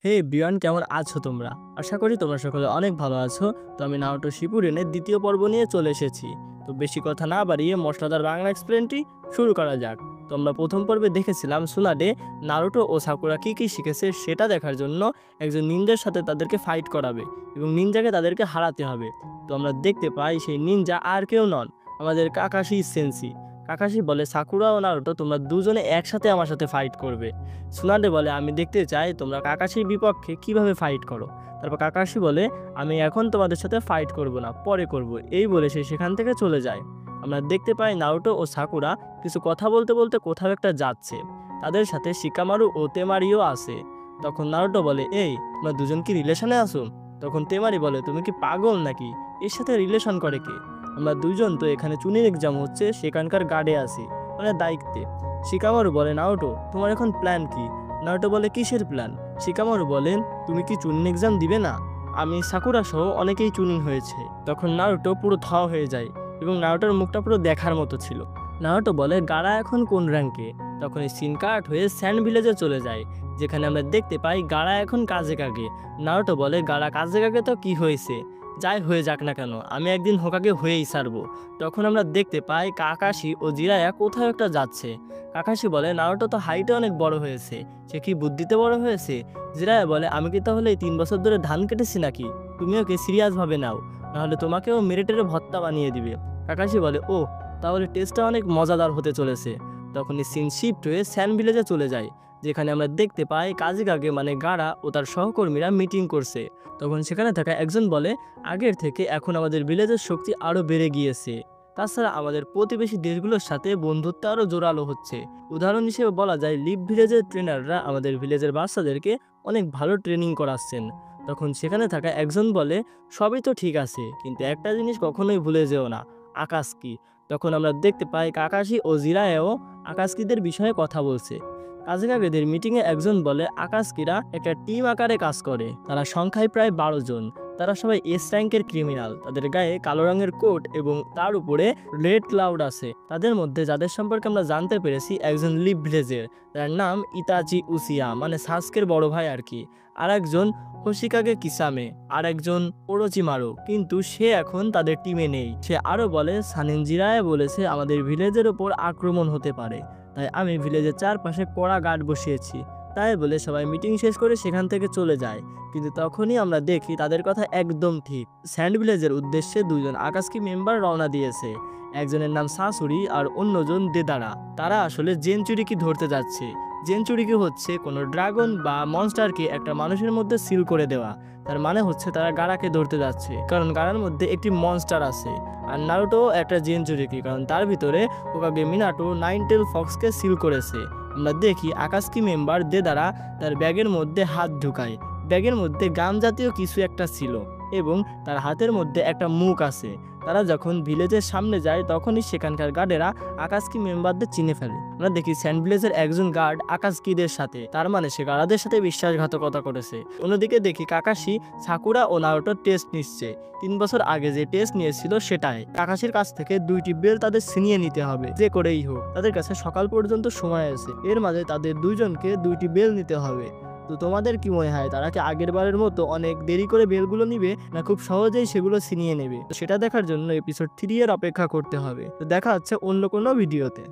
হে বিয়ান, কেমন আছো তোমরা? আশা করি তোমরা সকলে অনেক ভালো আছো। তো আমি নারুটো শিপুডেনের দ্বিতীয় পর্ব নিয়ে চলে এসেছি। তো বেশি কথা না বাড়িয়ে মশলাদার বাংলা এক্সপ্লেনটি শুরু করা যাক। তো আমরা প্রথম পর্বে দেখেছিলাম সুনাডে নারুটো ও সাকুরা কি কি শিখেছে সেটা দেখার জন্য একজন নিনজার সাথে তাদেরকে ফাইট করাবে এবং নিনজাকে তাদেরকে হারাতে হবে। তো আমরা দেখতে পাই সেই নিনজা আর কেউ নন, আমাদের কাকাশি সেন্সি। কাকাশি বলে, সাকুরা ও নারুটো তোমরা দুজনে একসাথে আমার সাথে ফাইট করবে। সুনাডে বলে, আমি দেখতে চাই তোমরা কাকাশির বিপক্ষে কিভাবে ফাইট করো। তারপর কাকাশি বলে, আমি এখন তোমাদের সাথে ফাইট করব না, পরে করব। এই বলে সে সেখান থেকে চলে যায়। আমরা দেখতে পাই নারুটো ও সাকুরা কিছু কথা বলতে বলতে কোথাও একটা যাচ্ছে। তাদের সাথে শিকামারু ও তেমারিও আছে। তখন নারুটো বলে, এই তোমরা দুজন কি রিলেশনে আসো? তখন তেমারি বলে, তুমি কি পাগল নাকি? এর সাথে রিলেশন করে কে? আমরা দুইজন তো এখানে চুনির এক্সাম হচ্ছে সেখানকার গার্ডে আছি, মানে দায়িত্বে। শিকামারু বলে, নারুটো তোমার এখন প্ল্যান কি? নারুটো বলে, কিসের প্ল্যান? শিকামারু বলেন, তুমি কি চুনিং এক্সাম দিবে না? আমি সাকুরা সহ অনেকেই চুনিং হয়েছে। তখন নারুটো পুরো থ হয়ে যায় এবং নারুটোর মুখটা পুরো দেখার মতো ছিল। নারুটো বলে, গাড়া এখন কোন র্যাঙ্কে? তখন এই সিন কাট হয়ে স্যান্ড ভিলেজে চলে যায়, যেখানে আমরা দেখতে পাই গাড়া এখন কাজে কাগে। নারুটো বলে, গাড়া কাজে কাগে তো কি হয়েছে, যাই হয়ে যাক না কেন, আমি একদিন হোকাগে হয়েই ছাড়বো। তখন আমরা দেখতে পাই কাকাশি ও জিরায়া কোথাও একটা যাচ্ছে। কাকাশি বলে, নারুটো তো হাইটে অনেক বড় হয়েছে, সে কি বুদ্ধিতে বড় হয়েছে? জিরায়া বলে, আমি কি তাহলে এই 3 বছর ধরে ধান কেটেছি নাকি? তুমি ওকে সিরিয়াস ভাবে নাও, নাহলে তোমাকেও মেরে টেরে ভর্তা বানিয়ে দিবে। কাকাশি বলে, ও তাহলে টেস্টটা অনেক মজাদার হতে চলেছে। তখন এই সিন শিফট হয়ে স্যান ভিলেজে চলে যায়, যেখানে আমরা দেখতে পাই কাজিকাগে মানে গাড়া ও তার সহকর্মীরা মিটিং করছে। তখন সেখানে থাকা একজন বলে, আগের থেকে এখন আমাদের ভিলেজের শক্তি আরও বেড়ে গিয়েছে। তাছাড়া আমাদের প্রতিবেশী দেশগুলোর সাথে বন্ধুত্ব আরও জোরালো হচ্ছে। উদাহরণ হিসেবে বলা যায়, লিভ ভিলেজের ট্রেনাররা আমাদের ভিলেজের বাচ্চাদেরকে অনেক ভালো ট্রেনিং করাচ্ছেন। তখন সেখানে থাকা একজন বলে, সবই তো ঠিক আছে, কিন্তু একটা জিনিস কখনোই ভুলে যেও না, আকাশকি। তখন আমরা দেখতে পাই কাকাশি ও জিরায়াও আকাশকিদের বিষয়ে কথা বলছে। কাজিকাগেদের মিটিংয়ে একজন বলে, আকাশকিরা একটা টিম আকারে কাজ করে, তারা সংখ্যায় প্রায় 12 জন। তারা সবাই এস র্যাঙ্কের ক্রিমিনাল, তাদের গায়ে কালো রঙের কোট এবং তার উপরে রেড ক্লাউড আছে। তাদের মধ্যে যাদের সম্পর্কে আমরা জানতে পেরেছি, একজন লিভ ভিলেজের, তার নাম ইতাচি উচিয়া, মানে সাসকের বড় ভাই আর কি। আর একজন হোশিকাগে কিসামে, আর একজন ওরোচিমারু, কিন্তু সে এখন তাদের টিমে নেই। সে আরো বলে, সানিন জিরায়া বলেছে আমাদের ভিলেজের ওপর আক্রমণ হতে পারে, তাই আমি ভিলেজের চারপাশে কড়া গার্ড বসিয়েছি। তাই বলে সবাই মিটিং শেষ করে সেখান থেকে চলে যায়। কিন্তু তখনই আমরা দেখি তাদের কথা একদম ঠিক। স্যান্ড ভিলেজের উদ্দেশ্যে দুজন আকাশকি মেম্বার রওনা দিয়েছে। একজনের নাম সাসুরি আর অন্যজন দেদারা। তারা আসলে জেনচুরিকে ধরতে যাচ্ছে। জেনচুরিকি হচ্ছে কোনো ড্রাগন বা মনস্টারকে একটা মানুষের মধ্যে সিল করে দেওয়া। তার মানে হচ্ছে তারা গাড়াকে ধরতে যাচ্ছে, কারণ গাড়ার মধ্যে একটি মনস্টার আছে। আর নারুটো একটা জেনচুরিকি, কারণ তার ভিতরে হোকাগে মিনাটো 9 টেল ফক্সকে সিল করেছে। আমরা দেখি আকাশকি মেম্বার দেদারা তার ব্যাগের মধ্যে হাত ঢুকায়। ব্যাগের মধ্যে গাম জাতীয় কিছু একটা ছিল এবং তার হাতের মধ্যে একটা মুখ আছে। তারা যখন ভিলেজের সামনে যায়, তখনই সেখানকার গার্ডেরা আকাশকি মেম্বারদের চিনে ফেলে। আমরা দেখি স্যান্ড ভিলেজের একজন গার্ড আকাশকিদের সাথে, তার মানে সে গার্ডারদের সাথে বিশ্বাসঘাতকতা করেছে। অন্যদিকে দেখি কাকাশি সাকুরা ও নারুটোর টেস্ট নিচ্ছে। 3 বছর আগে যে টেস্ট নিয়েছিল সেটাই। কাকাশির কাছ থেকে 2টি বেল তাদের ছিনিয়ে নিতে হবে, যে করেই হোক। তাদের কাছে সকাল পর্যন্ত সময় আছে, এর মাঝে তাদের দুইজনকে 2টি বেল নিতে হবে। তো তোমাদের কি মনে হয়, তারা কি আগের বারের মতো অনেক দেরি করে বেলগুলো নিবে, না খুব সহজেই সেগুলো ছিনিয়ে নেবে? তো সেটা দেখার জন্য এপিসোড 3 এর অপেক্ষা করতে হবে। তো দেখা হচ্ছে অন্য কোনো ভিডিওতে।